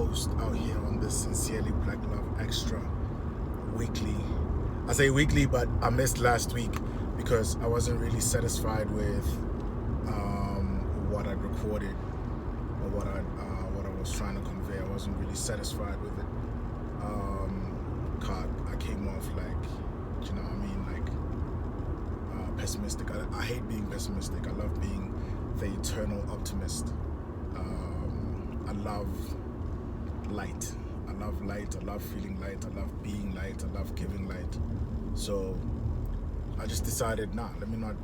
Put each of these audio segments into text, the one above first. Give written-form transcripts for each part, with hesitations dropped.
host out here on this Sincerely Black Love Extra weekly. I say weekly, but I missed last week because I wasn't really satisfied with what I'd recorded or what I was trying to convey. I wasn't really satisfied with it. I came off like, you know what I mean, like pessimistic. I hate being pessimistic. I love being the eternal optimist. I love light. I love light. I love feeling light. I love being light. I love giving light. So I just decided, let me not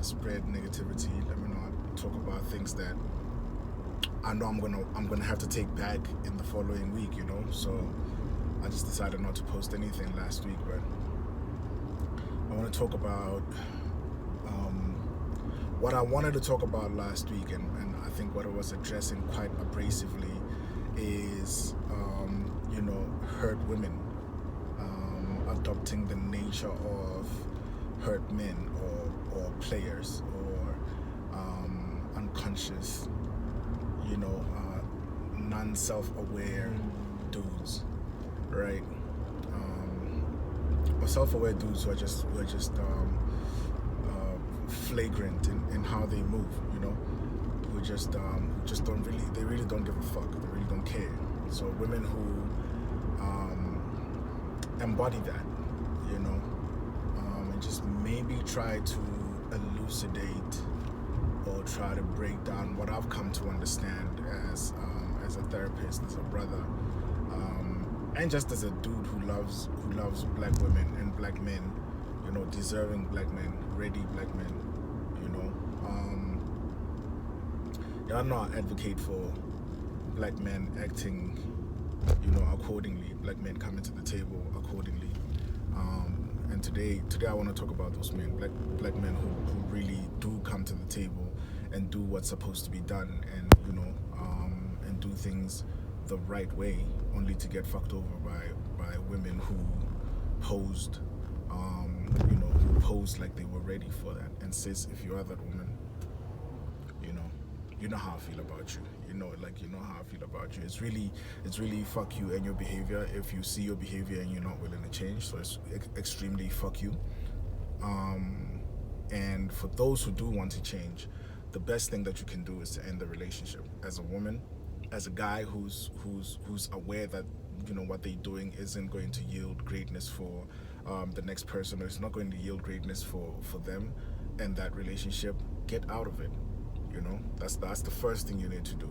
spread negativity. Let me not talk about things that I know I'm gonna have to take back in the following week. You know, so I just decided not to post anything last week. But I want to talk about what I wanted to talk about last week, and I think what I was addressing quite abrasively is, hurt women, adopting the nature of hurt men or players or unconscious, non-self-aware dudes, right? Or self-aware dudes who are just flagrant in how they move, who just don't really don't give a fuck. They really don't care. So women who embody that, and just maybe try to elucidate or try to break down what I've come to understand as a therapist, as a brother, and just as a dude who loves black women and black men, deserving black men, ready black men, I not advocate for black men acting, accordingly, black men coming to the table accordingly. And today I want to talk about those men, black men who really do come to the table and do what's supposed to be done, and and do things the right way, only to get fucked over by women who posed, who posed like they were ready for that. And sis, if you are that woman, you know how I feel about you. You know how I feel about you. It's really fuck you and your behavior if you see your behavior and you're not willing to change. So it's extremely fuck you. And for those who do want to change, the best thing that you can do is to end the relationship. As a woman, as a guy who's aware that what they're doing isn't going to yield greatness for the next person, or it's not going to yield greatness for them and that relationship, get out of it. That's the first thing you need to do.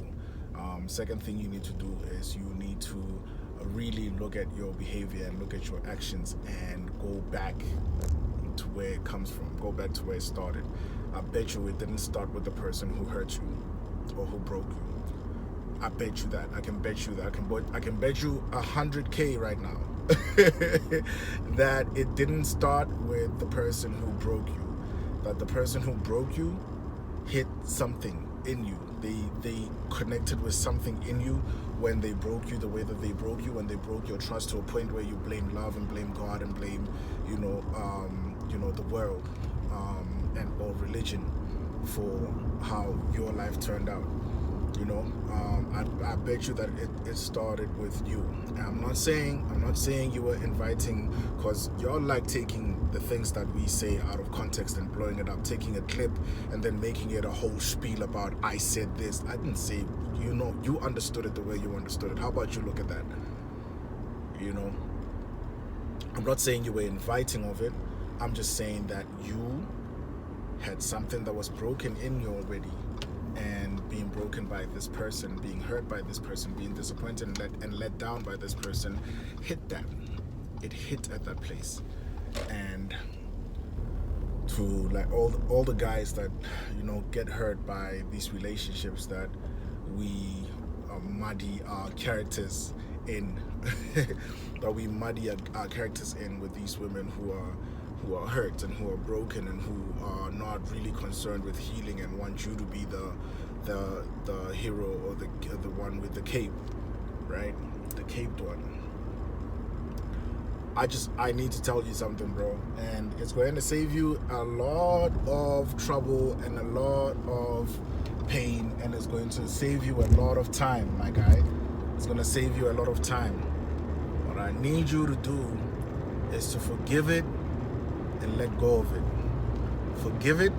Second thing you need to do is you need to really look at your behavior and look at your actions and go back to where it comes from. Go back to where it started. I bet you it didn't start with the person who hurt you or who broke you. I bet you that. I can bet you that. I can bet you 100K right now that it didn't start with the person who broke you. That the person who broke you hit something in you. They connected with something in you when they broke you the way that they broke you, when they broke your trust to a point where you blame love and blame God and blame the world or religion for how your life turned out. I bet you that it started with you. And I'm not saying you were inviting, because y'all like taking the things that we say out of context and blowing it up, taking a clip and then making it a whole spiel about I said this. I didn't say, you understood it the way you understood it. How about you look at that? I'm not saying you were inviting of it. I'm just saying that you had something that was broken in you already, and being broken by this person, being hurt by this person, being disappointed and let down by this person, hit that. It hit at that place. And to like all the guys that get hurt by these relationships that we muddy our characters in, that we muddy our characters in with these women who are hurt and who are broken and who are not really concerned with healing and want you to be the hero or the one with the cape, right? The caped one. I need to tell you something, bro, and it's going to save you a lot of trouble and a lot of pain, and it's going to save you a lot of time, my guy. It's going to save you a lot of time. What I need you to do is to forgive it and let go of it. Forgive it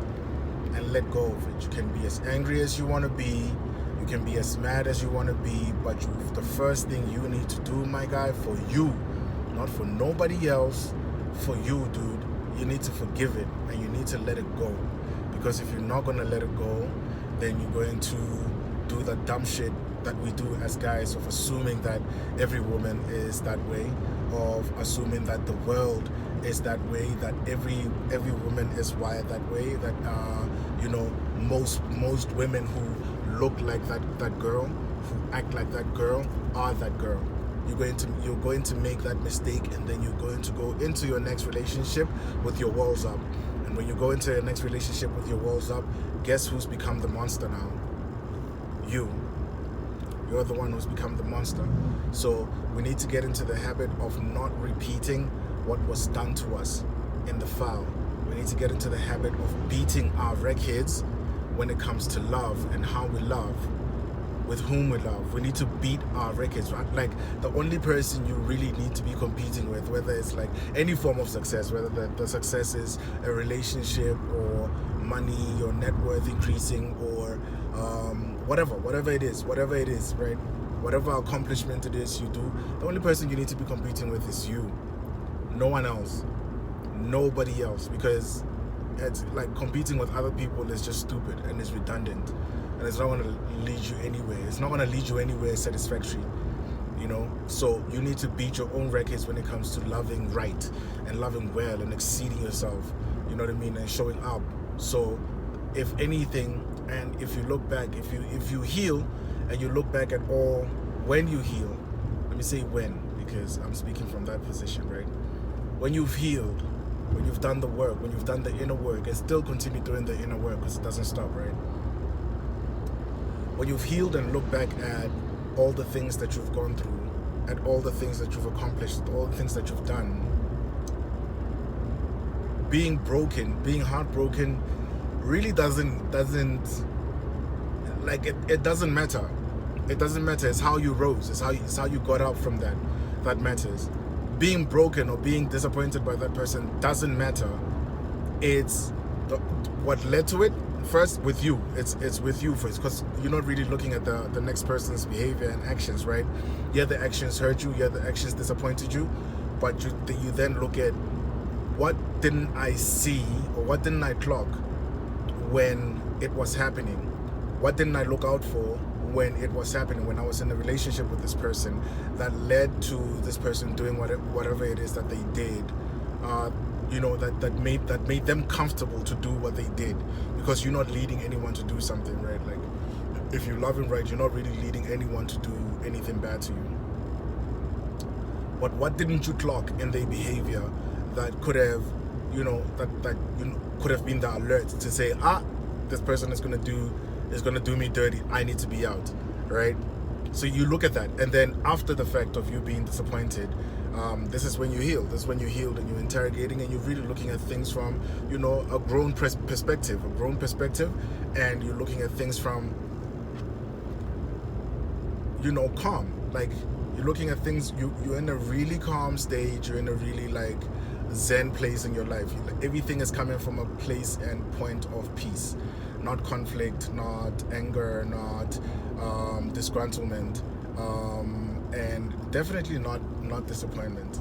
and let go of it. You can be as angry as you want to be. You can be as mad as you want to be. But the first thing you need to do, my guy, for you, not for nobody else, for you, dude, you need to forgive it and you need to let it go. Because if you're not going to let it go, then you're going to do the dumb shit that we do as guys, of assuming that every woman is that way, of assuming that the world is that way, that every woman is wired that way, that most women who look like that girl, who act like that girl, are that girl. You're going to make that mistake, and then you're going to go into your next relationship with your walls up. And when you go into your next relationship with your walls up, guess who's become the monster now? You're the one who's become the monster. So we need to get into the habit of not repeating what was done to us in the foul. We need to get into the habit of beating our records when it comes to love and how we love, with whom we love. We need to beat our records, right? Like, the only person you really need to be competing with, whether it's like any form of success, whether the success is a relationship or money, your net worth increasing, or whatever it is, right? Whatever accomplishment it is you do, the only person you need to be competing with is you. No one else. Nobody else. Because it's like competing with other people is just stupid and it's redundant. And it's not going to lead you anywhere. It's not going to lead you anywhere satisfactory. So you need to beat your own records when it comes to loving right and loving well and exceeding yourself, you know what I mean, and showing up. So if anything, and if you look back, if you heal and you look back at all, when you heal, let me say when, because I'm speaking from that position, right? When you've healed, when you've done the work, when you've done the inner work, and still continue doing the inner work, because it doesn't stop, right? When you've healed and look back at all the things that you've gone through, at all the things that you've accomplished, all the things that you've done, being broken, being heartbroken, really doesn't like it doesn't matter. It doesn't matter. It's how you rose. It's how you got up from that matters. Being broken or being disappointed by that person doesn't matter. It's what led to it. First, with you, it's with you first, because you're not really looking at the next person's behavior and actions, right? Yeah, the actions hurt you, yeah, the actions disappointed you, but you then look at, what didn't I see or what didn't I clock when it was happening? What didn't I look out for when it was happening, when I was in a relationship with this person, that led to this person doing whatever it is that they did, that made them comfortable to do what they did, because you're not leading anyone to do something, right? Like, if you're loving right, you're not really leading anyone to do anything bad to you. But what didn't you clock in their behavior that could have, could have been the alert to say, this person is gonna do me dirty, I need to be out, right? So you look at that, and then after the fact of you being disappointed, this is when you heal. This is when you healed and you're interrogating and you're really looking at things from, a grown perspective, and you're looking at things from, calm. Like, you're looking at things, you're in a really calm stage, you're in a really like zen place in your life. Everything is coming from a place and point of peace, not conflict, not anger, not disgruntlement, and definitely not disappointment.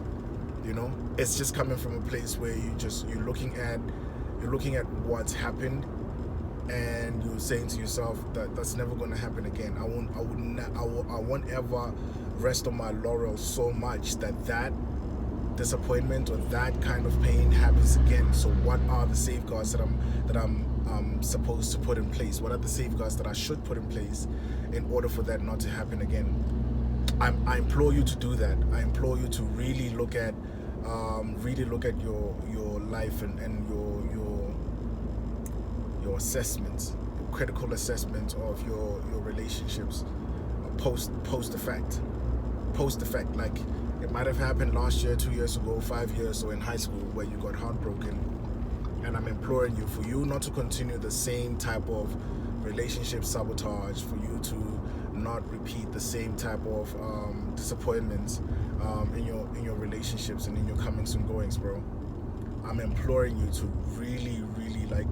It's just coming from a place where you're looking at what's happened, and you're saying to yourself that that's never going to happen again. I won't ever rest on my laurels so much that disappointment or that kind of pain happens again. So what are the safeguards that I'm supposed to put in place? What are the safeguards that I should put in place in order for that not to happen again? I implore you to do that. I implore you to really look at your life and your assessments, your critical assessment of your relationships post the fact. Like, it might have happened last year, 2 years ago, 5 years, or in high school where you got heartbroken. And I'm imploring you, for you not to continue the same type of relationship sabotage, for you to not repeat the same type of disappointments in your relationships and in your comings and goings, bro. I'm imploring you to really, really like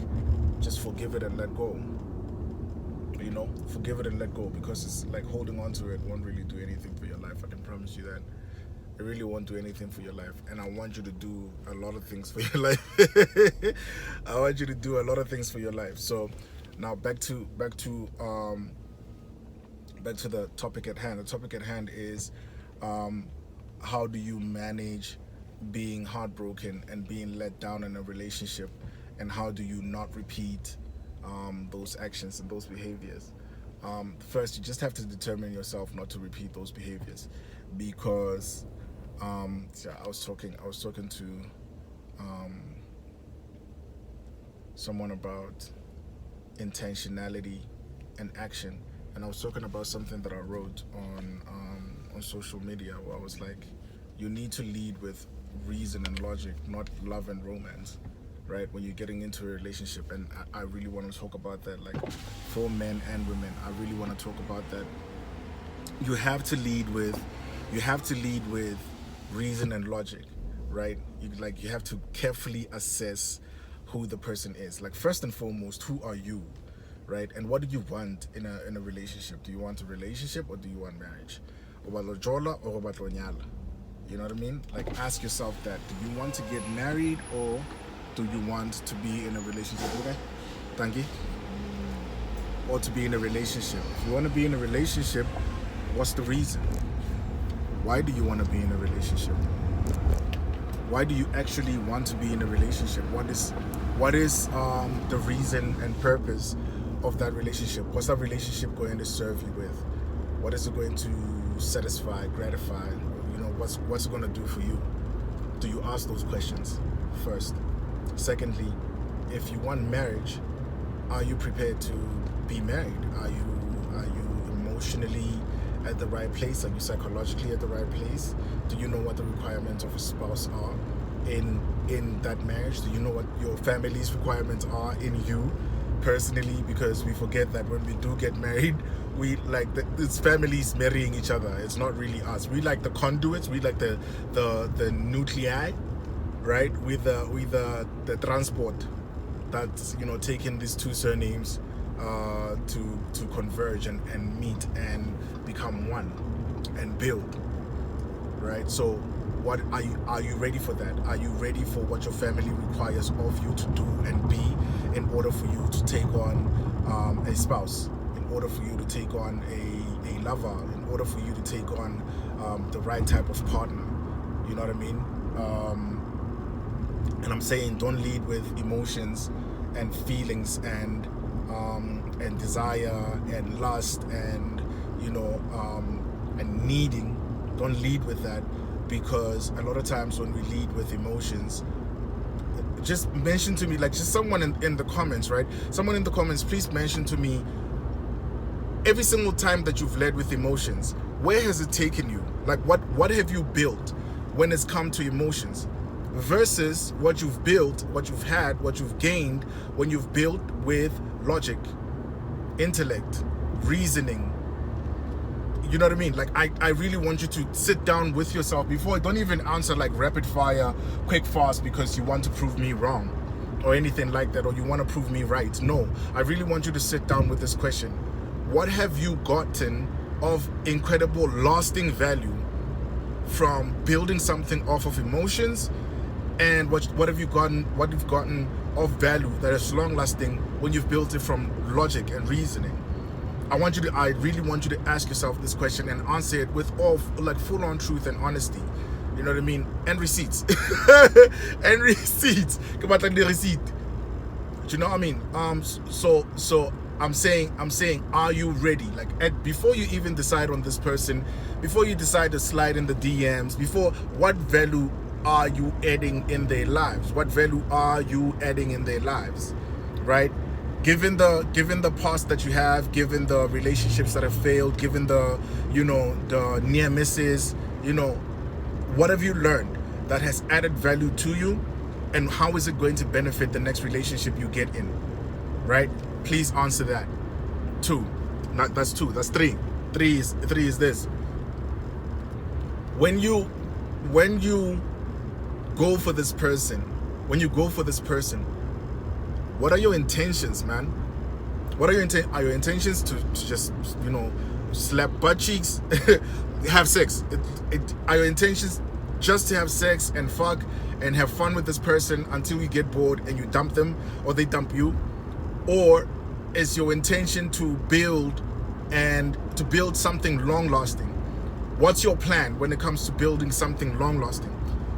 just forgive it and let go. Forgive it and let go, because it's like holding on to it won't really do anything for your life. I can promise you that. It really won't do anything for your life, and I want you to do a lot of things for your life. I want you to do a lot of things for your life. So now back to the topic at hand. The topic at hand is how do you manage being heartbroken and being let down in a relationship, and how do you not repeat those actions and those behaviors. First, you just have to determine yourself not to repeat those behaviors, because I was talking to someone about intentionality and action, and I was talking about something that I wrote on social media, where I was like, you need to lead with reason and logic, not love and romance, right? When you're getting into a relationship. And I really want to talk about that, like for men and women. I really want to talk about that. You have to lead with reason and logic, right? You have to carefully assess who the person is. Like, first and foremost, who are you, right? And what do you want in a relationship? Do you want a relationship, or do you want marriage? Or you know what I mean? Like, ask yourself that. Do you want to get married, or do you want to be in a relationship? Okay, thank you. Or to be in a relationship. If you want to be in a relationship, what's the reason? Why do you want to be in a relationship? Why do you actually want to be in a relationship? What is the reason and purpose of that relationship? What's that relationship going to serve you with? What is it going to satisfy, gratify? What's it going to do for you? Do you ask those questions first? Secondly, if you want marriage, are you prepared to be married? Are you emotionally at the right place? Are you psychologically at the right place? Do you know what the requirements of a spouse are in that marriage? Do you know what your family's requirements are in you personally? Because we forget that when we do get married, we like it's families marrying each other. It's not really us. We like the conduits. We like the nuclei, right? With the transport that's taking these two surnames to converge and meet and become one and build, right? So what are you ready for that? Are you ready for what your family requires of you to do and be in order for you to take on a spouse, in order for you to take on a lover, in order for you to take on the right type of partner? You know what I mean? And I'm saying, don't lead with emotions and feelings and desire and lust and and needing. Don't lead with that, because a lot of times when we lead with emotions, just mention to me, like, just someone in the comments, right? Someone in the comments, please mention to me, every single time that you've led with emotions, where has it taken you? Like, what have you built when it's come to emotions, versus what you've built, what you've had, what you've gained when you've built with logic, intellect, reasoning. You know what I mean? Like, I really want you to sit down with yourself before. Don't even answer like rapid fire, quick fast, because you want to prove me wrong or anything like that, or you want to prove me right. No, I really want you to sit down with this question. What have you gotten of incredible lasting value from building something off of emotions? And what have you gotten of value that is long lasting when you've built it from logic and reasoning? I really want you to ask yourself this question and answer it with all like full on truth and honesty. You know what I mean? And receipts. And receipts. Come on, the receipt. Do you know what I mean? So I'm saying, are you ready? Like, before you even decide on this person, before you decide to slide in the DMs, what value are you adding in their lives? What value are you adding in their lives, right? Given the past that you have, given the relationships that have failed, given the near misses, what have you learned that has added value to you, and how is it going to benefit the next relationship you get in, right? Please answer that. Two. Not, that's two. That's three. Three is this. When you go for this person, what are your intentions, man? What are your Are your intentions to just, slap butt cheeks, have sex? Are your intentions just to have sex and fuck and have fun with this person until you get bored and you dump them or they dump you? Or is your intention to build something long-lasting? What's your plan when it comes to building something long-lasting?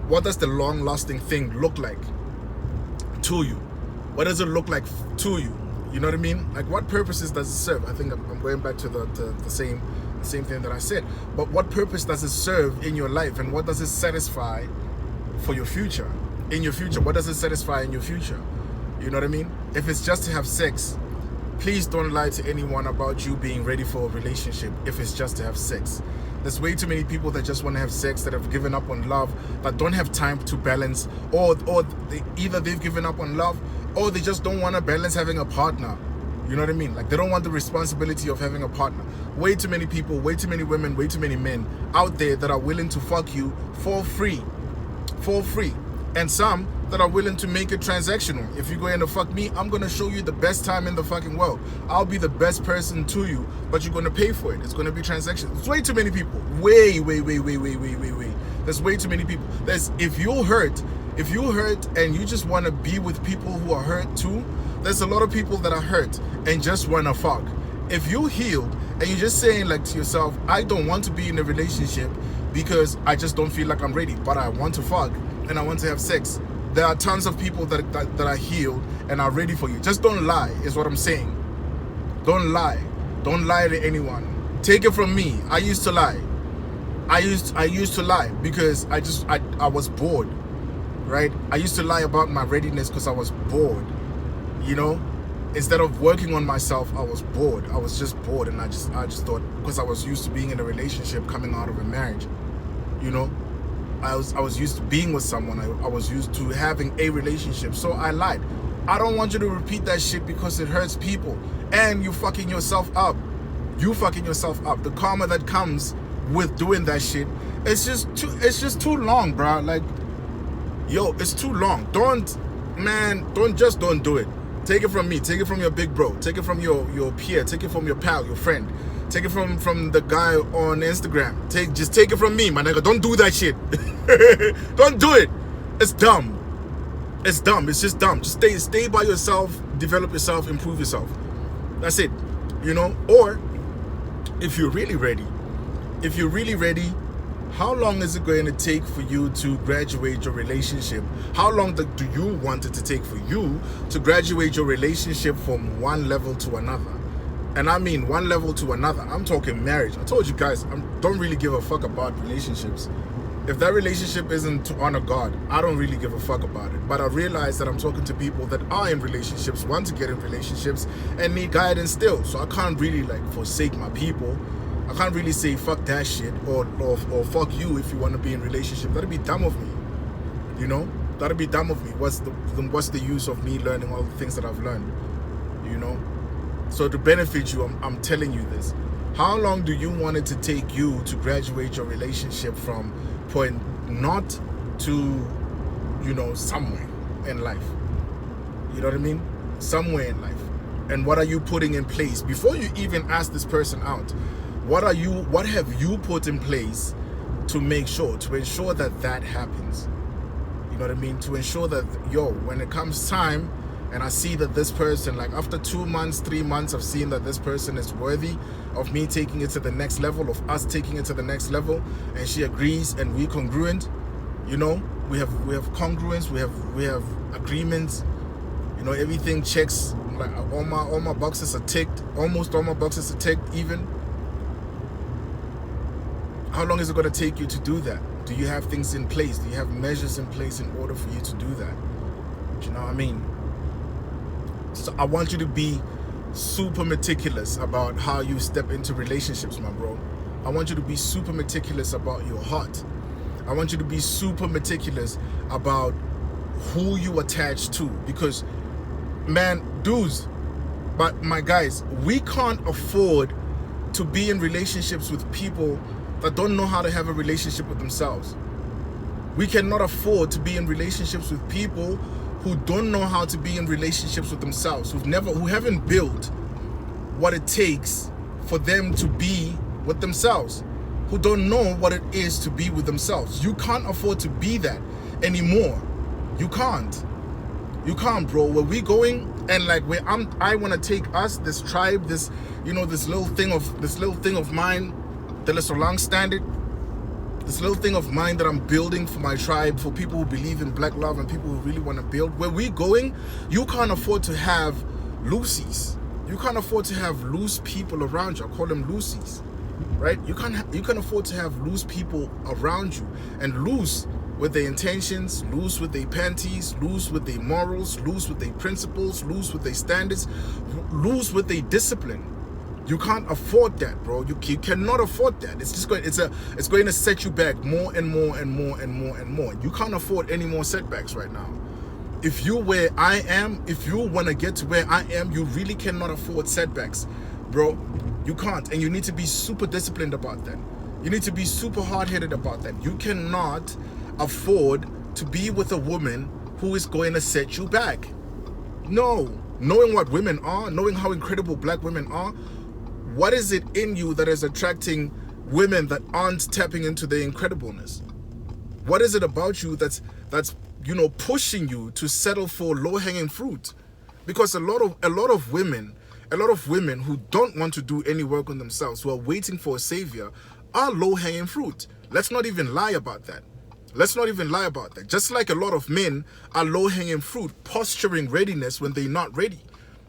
What does the long-lasting thing look like to you? What does it look like to you? You know what I mean? Like, what purposes does it serve? I think I'm going back to the same thing that I said. But what purpose does it serve in your life, and what does it satisfy for your future? In your future, what does it satisfy in your future? You know what I mean? If it's just to have sex, please don't lie to anyone about you being ready for a relationship if it's just to have sex. There's way too many people that just want to have sex, that have given up on love, that don't have time to balance, or either they've given up on love, or they just don't want to balance having a partner. You know what I mean? Like, they don't want the responsibility of having a partner. Way too many people, way too many women, way too many men out there that are willing to fuck you for free. And some that are willing to make it transactional. If you go in to fuck me, I'm going to show you the best time in the fucking world. I'll be the best person to you, but you're going to pay for it. It's going to be transactional. There's way too many people. Way. There's way too many people. If you hurt and you just want to be with people who are hurt too, there's a lot of people that are hurt and just want to fuck. If you healed and you're just saying, like, to yourself, I don't want to be in a relationship because I just don't feel like I'm ready, but I want to fuck and I want to have sex. There are tons of people that are healed and are ready for you. Just don't lie, is what I'm saying. Don't lie. Don't lie to anyone. Take it from me. I used to lie. I used to lie because I was bored, right? I used to lie about my readiness because I was bored, Instead of working on myself, I was bored. I was just bored, and I just thought, because I was used to being in a relationship coming out of a marriage, I was used to being with someone. I was used to having a relationship, so I lied. I don't want you to repeat that shit because it hurts people, and you fucking yourself up. The karma that comes with doing that shit, it's just too long, bro. Like, it's too long. Don't do it. Take it from me. Take it from your big bro. Take it from your peer. Take it from your pal, your friend. Take it from the guy on Instagram. Just take it from me, my nigga. Don't do that shit. Don't do it. It's dumb. It's just dumb. Just stay by yourself, develop yourself, improve yourself. That's it. Or if you're really ready, how long is it going to take for you to graduate your relationship? How long do you want it to take for you to graduate your relationship from one level to another? And I mean one level to another. I'm talking marriage. I told you guys, I don't really give a fuck about relationships. If that relationship isn't to honor God, I don't really give a fuck about it. But I realize that I'm talking to people that are in relationships, want to get in relationships, and need guidance still. So I can't really forsake my people. I can't really say fuck that shit or fuck you if you want to be in a relationship. That'd be dumb of me. That'd be dumb of me. What's the use of me learning all the things that I've learned? So to benefit you, I'm telling you this. How long do you want it to take you to graduate your relationship from point not to, somewhere in life? You know what I mean? Somewhere in life. And what are you putting in place before you even ask this person out? What have you put in place to ensure that happens? You know what I mean? To ensure that, when it comes time and I see that this person, like after 2 months, 3 months of seeing that this person is worthy of me taking it to the next level, of us taking it to the next level, and she agrees and we congruent, we have congruence, we have agreements, everything checks, like all my boxes are ticked, almost all my boxes are ticked even. How long is it going to take you to do that? Do you have things in place? Do you have measures in place in order for you to do that? Do you know what I mean? So I want you to be super meticulous about how you step into relationships, my bro. I want you to be super meticulous about your heart. I want you to be super meticulous about who you attach to. Because, man, dudes, But my guys, we can't afford to be in relationships with people that don't know how to have a relationship with themselves. We cannot afford to be in relationships with people who don't know how to be in relationships with themselves, who haven't built what it takes for them to be with themselves, who don't know what it is to be with themselves. You can't afford to be that anymore. You can't. You can't, bro. Where we going, and like where I want to take us, this tribe, this, this little thing of mine, the little long standard, this little thing of mine that I'm building for my tribe, for people who believe in black love and people who really want to build. Where we going, you can't afford to have loosies. You can't afford to have loose people around you. I call them loosies, right? You can't afford to have loose people around you, and loose with their intentions, loose with their panties, loose with their morals, loose with their principles, loose with their standards, loose with their discipline. You can't afford that, bro. You cannot afford that. It's going to set you back more and more and more and more and more. You can't afford any more setbacks right now. If you're where I am, if you want to get to where I am, you really cannot afford setbacks, bro. You can't, and you need to be super disciplined about that. You need to be super hard-headed about that. You cannot afford to be with a woman who is going to set you back. No. Knowing what women are, knowing how incredible black women are, what is it in you that is attracting women that aren't tapping into their incredibleness? What is it about you that's pushing you to settle for low-hanging fruit? Because a lot of women who don't want to do any work on themselves, who are waiting for a savior, are low-hanging fruit. Let's not even lie about that. Just like a lot of men are low-hanging fruit, posturing readiness when they're not ready.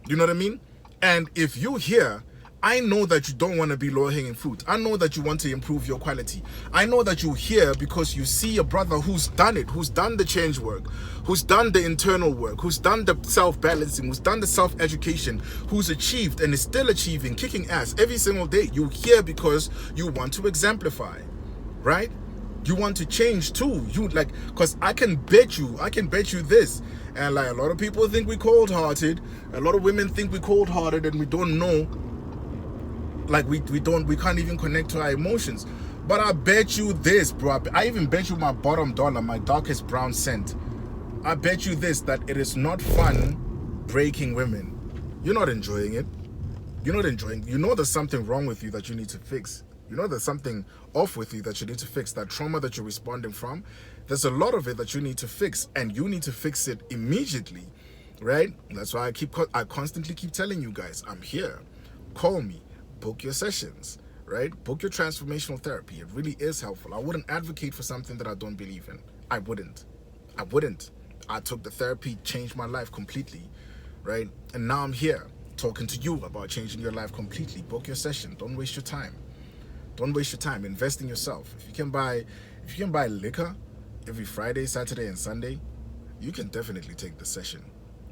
You know what I mean? And if you hear, I know that you don't want to be low-hanging fruit. I know that you want to improve your quality. I know that you're here because you see a brother who's done it, who's done the change work, who's done the internal work, who's done the self-balancing, who's done the self-education, who's achieved and is still achieving, kicking ass every single day. You're here because you want to exemplify, right? You want to change too. Because I can bet you this. And like a lot of people think we're cold-hearted. A lot of women think we're cold-hearted and we don't know. Like we can't even connect to our emotions. But I bet you this, bro. I even bet you my bottom dollar, my darkest brown cent. I bet you this, that it is not fun breaking women. You're not enjoying it. You know there's something wrong with you that you need to fix. You know there's something off with you that you need to fix. That trauma that you're responding from, there's a lot of it that you need to fix, and you need to fix it immediately, right? That's why I constantly keep telling you guys, I'm here. Call me. Book your sessions, right? Book your transformational therapy. It really is helpful. I wouldn't advocate for something that I don't believe in. I wouldn't. I took the therapy, changed my life completely, right? And now I'm here talking to you about changing your life completely. Book your session. Don't waste your time. Invest in yourself. If you can buy liquor every Friday, Saturday, and Sunday, you can definitely take the session.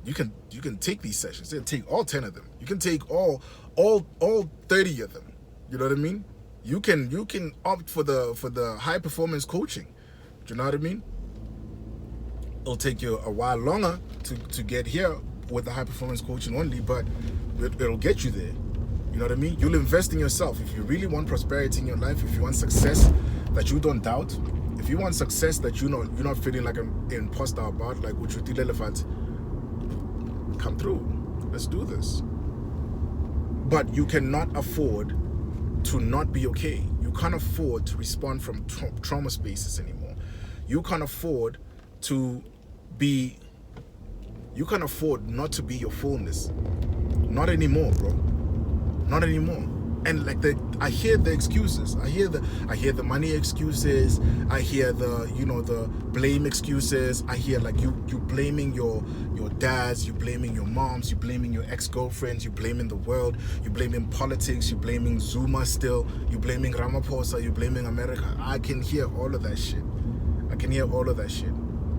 You can take these sessions. You can take all 10 of them. You can take all 30 of them. You know what I mean? You can opt for the high performance coaching. Do you know what I mean? It'll take you a while longer to get here with the high performance coaching only, but it'll get you there. You know what I mean? You'll invest in yourself. If you really want prosperity in your life, if you want success that you don't doubt, if you want success that you're not feeling like an imposter about, like Uchuti Lelefat, come through. Let's do this. But you cannot afford to not be okay. You can't afford to respond from trauma spaces anymore. You can't afford not to be your fullness. Not anymore, bro. Not anymore. And like I hear the excuses. I hear the money excuses. I hear the blame excuses. I hear like you blaming your dads, you blaming your moms, you blaming your ex-girlfriends, you blaming the world, you blaming politics, you blaming Zuma still, you blaming Ramaphosa, you blaming America. I can hear all of that shit.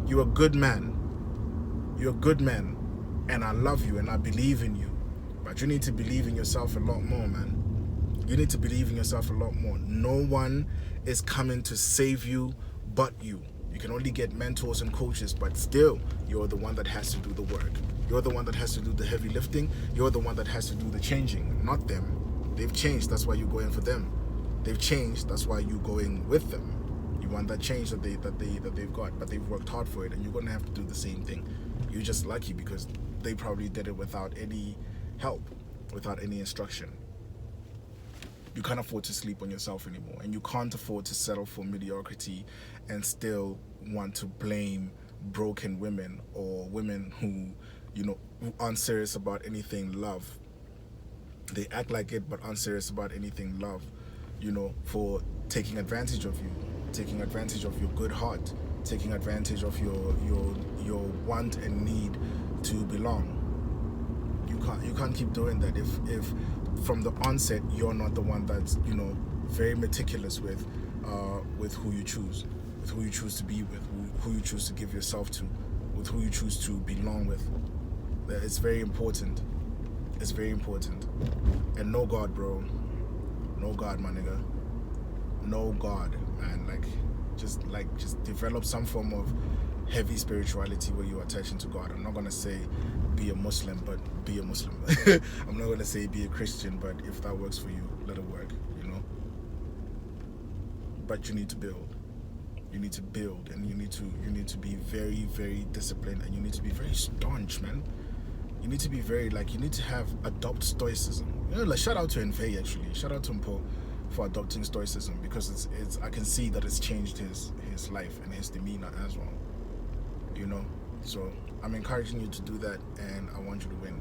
You're a good man. And I love you and I believe in you. But you need to believe in yourself a lot more, man. You need to believe in yourself a lot more. No one is coming to save you but you. You can only get mentors and coaches, but still, you're the one that has to do the work. You're the one that has to do the heavy lifting. You're the one that has to do the changing, not them. They've changed, that's why you're going for them. They've changed, that's why you're going with them. You want that change that they've got, but they've worked hard for it, and you're gonna have to do the same thing. You're just lucky because they probably did it without any help, without any instruction. You can't afford to sleep on yourself anymore, and you can't afford to settle for mediocrity and still want to blame broken women or women who, who aren't serious about anything love. They act like it, but aren't serious about anything love, for taking advantage of you, taking advantage of your good heart, taking advantage of your want and need to belong. You can't keep doing that if from the onset you're not the one that's very meticulous with who you choose, to be with, who you choose to give yourself to, with who you choose to belong with. It's very important. It's very important. And know God, bro. Know God, my nigga. Know God, man. Just develop some form of heavy spirituality where you're attaching to God. I'm not gonna say be a Muslim, but be a Muslim. I'm not gonna say be a Christian, but if that works for you, let it work, But you need to build. You need to build, and you need to be very, very disciplined, and you need to be very staunch, man. You need to be very, you need to adopt stoicism. Shout out to Envey, actually. Shout out to Mpo for adopting stoicism, because it's I can see that it's changed his life and his demeanor as well. So I'm encouraging you to do that, and I want you to win.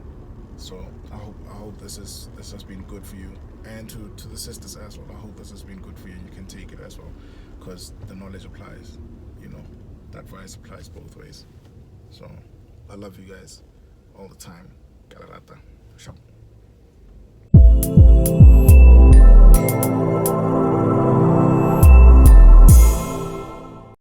So I hope this has been good for you, and to the sisters as well. I hope this has been good for you, and you can take it as well, because the knowledge applies. That advice applies both ways. So I love you guys all the time. Gararata. Shop.